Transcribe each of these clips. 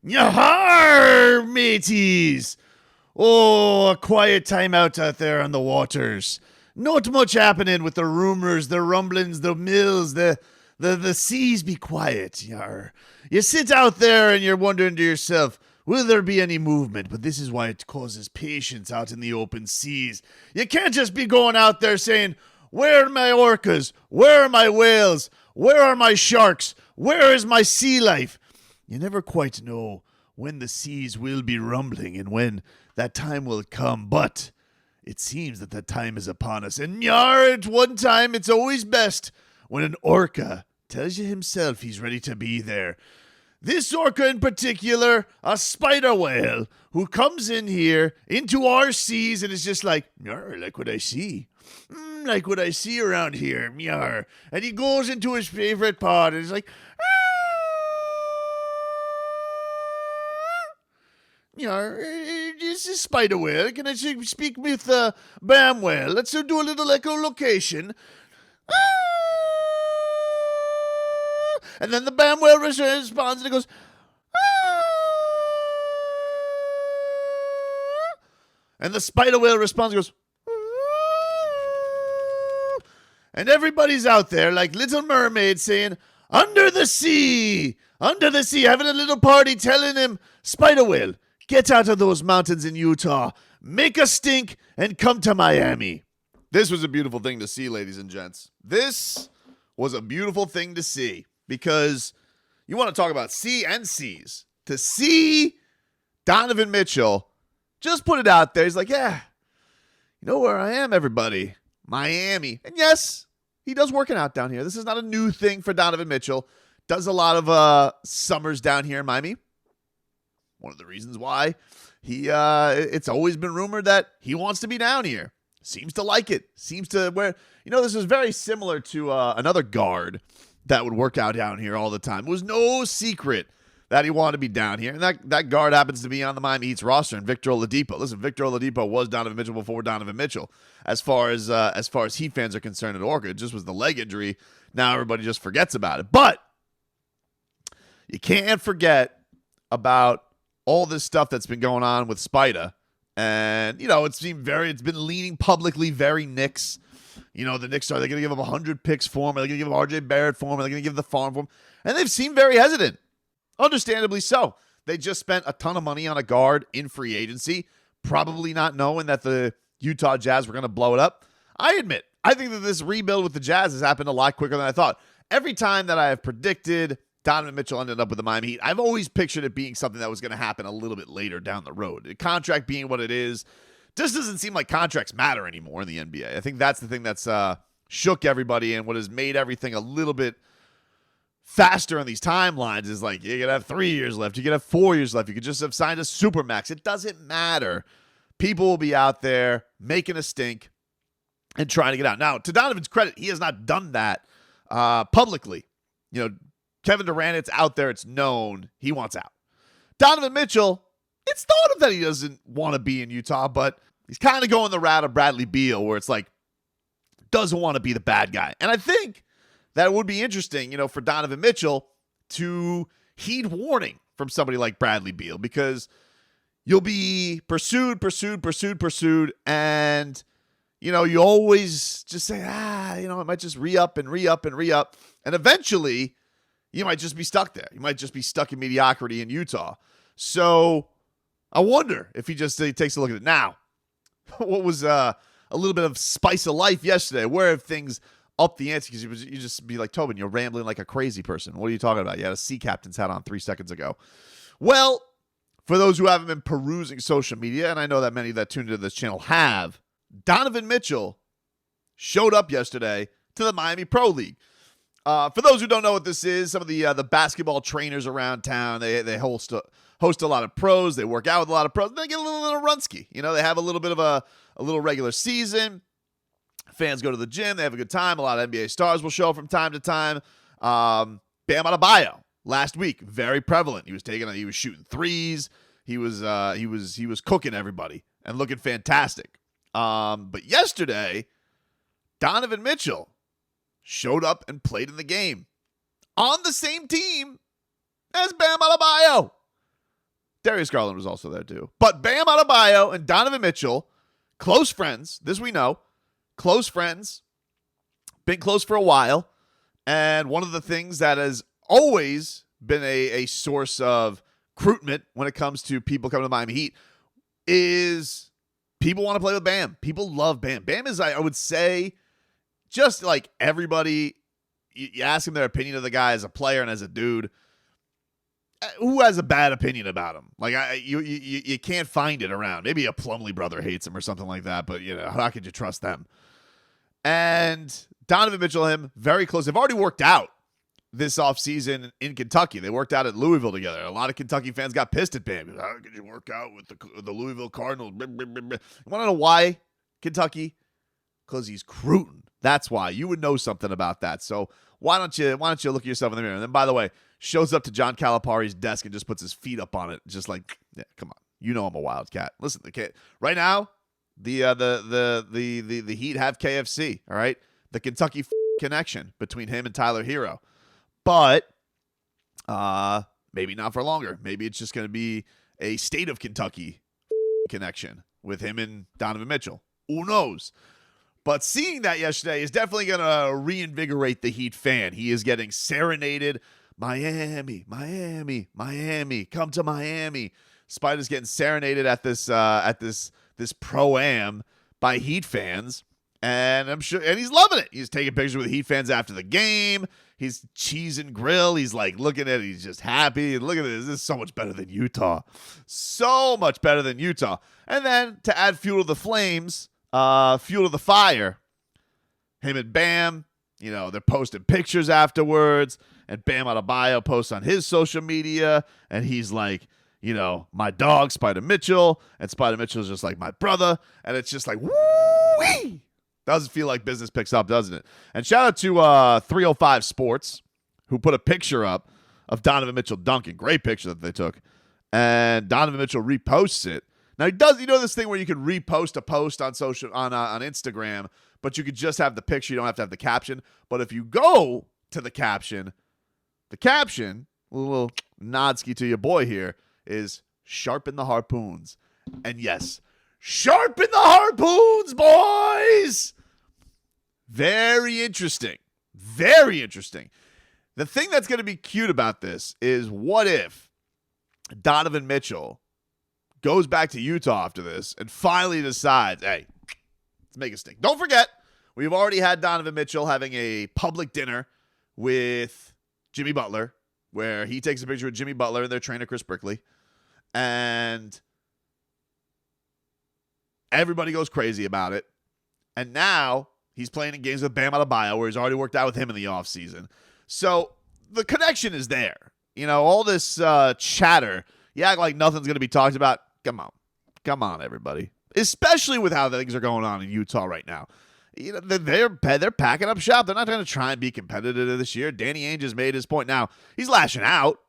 Yahar, mateys! Oh, a quiet time out there on the waters. Not much happening with the rumors, the rumblings, the mills, the seas be quiet. Yar. You sit out there and you're wondering to yourself, will there be any movement? But this is why it causes patience out in the open seas. You can't just be going out there saying, where are my orcas? Where are my whales? Where are my sharks? Where is my sea life? You never quite know when the seas will be rumbling and when that time will come, but it seems that time is upon us. And yar, at one time, it's always best when an orca tells you himself he's ready to be there. This orca in particular, a spider whale, who comes in here into our seas and is just like, yar, like what I see. Like what I see around here, yar. And he goes into his favorite pod and he's like, yar, this is spider whale. Can I speak with Bam whale? Let's do a little echolocation. And then the Bam whale responds and it goes, and the spider whale responds and goes, and everybody's out there like Little Mermaid saying, under the sea, having a little party telling him, spider whale, get out of those mountains in Utah, make a stink, and come to Miami. This was a beautiful thing to see, ladies and gents. This was a beautiful thing to see because you want to talk about sea and seas. To see Donovan Mitchell just put it out there. He's like, yeah, you know where I am, everybody? Miami. And yes, he does working out down here. This is not a new thing for Donovan Mitchell. Does a lot of summers down here in Miami. One of the reasons why it's always been rumored that he wants to be down here. Seems to like it. Seems to where, this is very similar to another guard that would work out down here all the time. It was no secret that he wanted to be down here. And that guard happens to be on the Miami Heat's roster, and Victor Oladipo. Listen, Victor Oladipo was Donovan Mitchell before Donovan Mitchell. As far as Heat fans are concerned at Orca, it just was the leg injury. Now everybody just forgets about it. But you can't forget about all this stuff that's been going on with Spida. And, it's been leaning publicly very Knicks. The Knicks are they going to give him 100 picks for him? Are they going to give him RJ Barrett for him? Are they going to give the farm for him? And they've seemed very hesitant. Understandably so. They just spent a ton of money on a guard in free agency, probably not knowing that the Utah Jazz were going to blow it up. I admit, I think that this rebuild with the Jazz has happened a lot quicker than I thought. Every time that I have predicted Donovan Mitchell ended up with the Miami Heat, I've always pictured it being something that was going to happen a little bit later down the road. The contract being what it is, just doesn't seem like contracts matter anymore in the NBA. I think that's the thing that's shook everybody and what has made everything a little bit faster on these timelines is like, you could have 3 years left. You could have 4 years left. You could just have signed a supermax. It doesn't matter. People will be out there making a stink and trying to get out. Now, to Donovan's credit, he has not done that publicly. Kevin Durant, it's out there. It's known. He wants out. Donovan Mitchell, it's thought of that he doesn't want to be in Utah, but he's kind of going the route of Bradley Beal where it's like, doesn't want to be the bad guy. And I think that would be interesting, for Donovan Mitchell to heed warning from somebody like Bradley Beal because you'll be pursued, and, you always just say, it might just re-up. And eventually, you might just be stuck there. You might just be stuck in mediocrity in Utah. So I wonder if he takes a look at it now. What was a little bit of spice of life yesterday? Where have things up the ante? Because you just be like, Tobin, you're rambling like a crazy person. What are you talking about? You had a sea captain's hat on 3 seconds ago. Well, for those who haven't been perusing social media, and I know that many that tuned into this channel have, Donovan Mitchell showed up yesterday to the Miami Pro League. For those who don't know what this is, some of the basketball trainers around town, they host a lot of pros. They work out with a lot of pros. They get a little runsky. They have a little bit of a little regular season. Fans go to the gym. They have a good time. A lot of NBA stars will show up from time to time. Bam Adebayo last week, very prevalent. He was shooting threes. He was cooking everybody and looking fantastic. But yesterday, Donovan Mitchell showed up and played in the game on the same team as Bam Adebayo. Darius Garland was also there too. But Bam Adebayo and Donovan Mitchell, close friends. This we know. Close friends. Been close for a while. And one of the things that has always been a source of recruitment when it comes to people coming to Miami Heat is people want to play with Bam. People love Bam. Bam is, I would say, just like everybody, you ask them their opinion of the guy as a player and as a dude. Who has a bad opinion about him? Like you can't find it around. Maybe a Plumlee brother hates him or something like that, but how could you trust them? And Donovan Mitchell and him, very close. They've already worked out this offseason in Kentucky. They worked out at Louisville together. A lot of Kentucky fans got pissed at Bam. How could you work out with the Louisville Cardinals? You want to know why, Kentucky? Because he's Cruton. That's why. You would know something about that. So why don't you look at yourself in the mirror? And then, by the way, shows up to John Calipari's desk and just puts his feet up on it, just like, yeah, come on. You know I'm a Wildcat. Listen, the kid right now, the Heat have KFC. All right, the Kentucky connection between him and Tyler Hero, but maybe not for longer. Maybe it's just going to be a state of Kentucky connection with him and Donovan Mitchell. Who knows? But seeing that yesterday is definitely going to reinvigorate the Heat fan. He is getting serenaded. Miami, Miami, Miami, come to Miami. Spider's getting serenaded at this pro-am by Heat fans, and I'm sure, and he's loving it. He's taking pictures with Heat fans after the game. He's cheese and grill. He's like looking at it. He's just happy. And look at this. This is so much better than Utah. So much better than Utah. And then to add fuel to the flames, fuel to the fire, him and Bam, they're posting pictures afterwards. And Bam Adebayo posts on his social media, and he's like, my dog, Spider Mitchell, and Spider Mitchell's just like my brother, and it's just like, woo-wee! Doesn't feel like business picks up, doesn't it? And shout out to 305 Sports, who put a picture up of Donovan Mitchell dunking. Great picture that they took. And Donovan Mitchell reposts it. Now, he does, this thing where you can repost a post on on Instagram, but you could just have the picture. You don't have to have the caption. But if you go to the caption, a little nodski to your boy here, is sharpen the harpoons. And yes, sharpen the harpoons, boys! Very interesting. Very interesting. The thing that's going to be cute about this is, what if Donovan Mitchell goes back to Utah after this and finally decides, hey, let's make a stink. Don't forget, we've already had Donovan Mitchell having a public dinner with Jimmy Butler, where he takes a picture with Jimmy Butler and their trainer, Chris Brickley. And everybody goes crazy about it. And now he's playing in games with Bam Adebayo, where he's already worked out with him in the offseason. So the connection is there. All this chatter, you act like nothing's going to be talked about. Come on, everybody. Especially with how things are going on in Utah right now. They're packing up shop. They're not going to try and be competitive this year. Danny Ainge has made his point. Now, he's lashing out.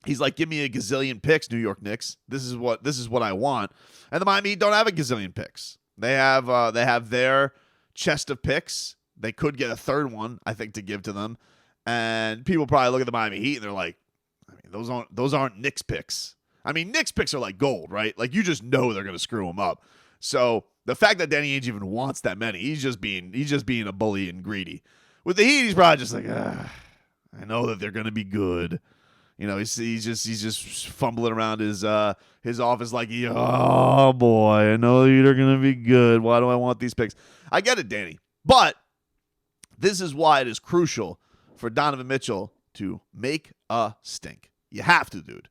He's like, give me a gazillion picks, New York Knicks. This is what I want. And the Miami Heat don't have a gazillion picks. They have their chest of picks. They could get a third one, I think, to give to them. And people probably look at the Miami Heat and they're like, those aren't Knicks picks. Knicks picks are like gold, right? Like, you just know they're going to screw them up. So the fact that Danny Ainge even wants that many, he's just being a bully and greedy. With the Heat, he's probably just like, I know that they're gonna be good. He's just fumbling around his office like, oh boy, I know the Heat are gonna be good. Why do I want these picks? I get it, Danny, but this is why it is crucial for Donovan Mitchell to make a stink. You have to, dude.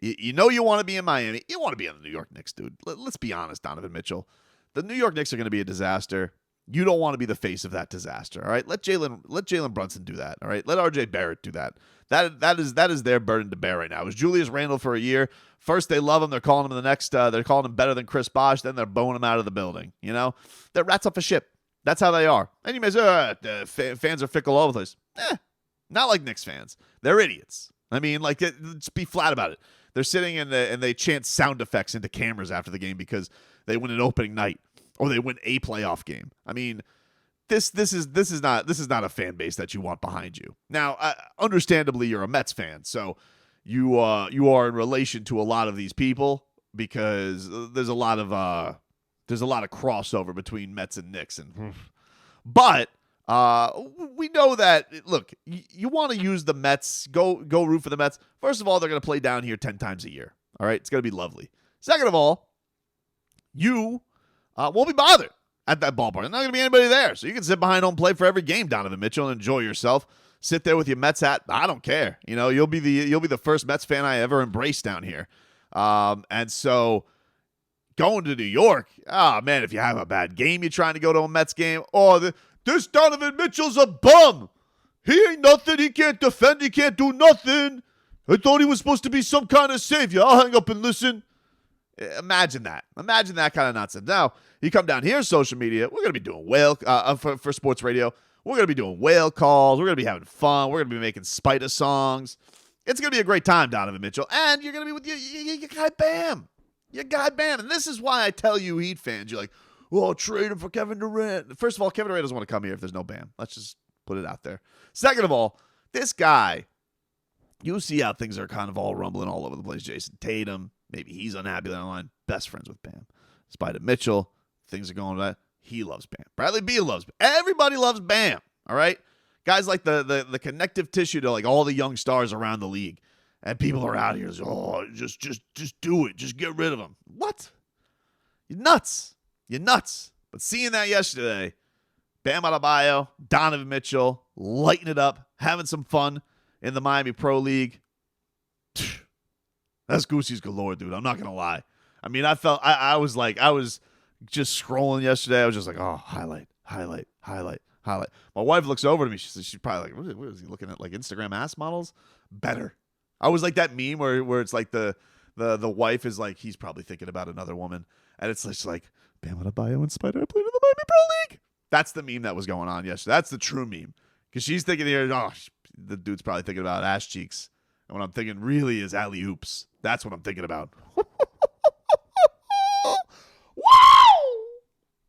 You want to be in Miami. You want to be on the New York Knicks, dude. Let's be honest, Donovan Mitchell. The New York Knicks are going to be a disaster. You don't want to be the face of that disaster, all right? Let Jalen Brunson do that, all right? Let RJ Barrett do that. That is their burden to bear right now. It was Julius Randle for a year. First they love him, they're calling him they're calling him better than Chris Bosh, then they're bowing him out of the building, They're rats off a ship. That's how they are. And you may say, fans are fickle all over the place. Not like Knicks fans. They're idiots. Let's be flat about it. They're sitting and they chant sound effects into cameras after the game because they win an opening night or they win a playoff game. This is not a fan base that you want behind you. Now, understandably, you're a Mets fan, so you are in relation to a lot of these people, because there's a lot of crossover between Mets and Knicks, but we know that. Look, you want to use the Mets, go root for the Mets. First of all, they're going to play down here 10 times a year. All right, it's going to be lovely. Second of all, you won't be bothered at that ballpark. There's not going to be anybody there, so you can sit behind home plate for every game, Donovan Mitchell, and enjoy yourself. Sit there with your Mets hat. I don't care. You'll be the first Mets fan I ever embraced down here. And so going to New York, man, if you have a bad game, you're trying to go to a Mets game. This Donovan Mitchell's a bum. He ain't nothing. He can't defend. He can't do nothing. I thought he was supposed to be some kind of savior. I'll hang up and listen. Imagine that. Imagine that kind of nonsense. Now, you come down here, social media, we're going to be doing for sports radio. We're going to be doing whale calls. We're going to be having fun. We're going to be making Spider songs. It's going to be a great time, Donovan Mitchell. And you're going to be with your guy Bam. Your guy Bam. And this is why I tell you Heat fans, you're like, oh, trade him for Kevin Durant. First of all, Kevin Durant doesn't want to come here if there's no Bam. Let's just put it out there. Second of all, this guy, you see how things are kind of all rumbling all over the place. Jason Tatum, maybe he's unhappy down the line. Best friends with Bam. Spider Mitchell, things are going right. He loves Bam. Bradley Beal loves Bam. Everybody loves Bam, all right? Guys like the connective tissue to like all the young stars around the league. And people are out here, just do it. Just get rid of him. What? You're nuts. You're nuts. But seeing that yesterday, Bam Adebayo, Donovan Mitchell, lighting it up, having some fun in the Miami Pro League. That's Goosey's galore, dude. I'm not going to lie. I mean, I was just scrolling yesterday. I was just like, oh, highlight. My wife looks over to me. She's probably like, what is he looking at? Like Instagram ass models? Better. I was like that meme where it's like the wife is like, he's probably thinking about another woman. And it's just like, Bam Adebayo and Spider are playing in the Miami Pro League. That's the meme that was going on yesterday. That's the true meme. Because she's thinking here, the dude's probably thinking about ass cheeks. And what I'm thinking really is alley-oops. That's what I'm thinking about.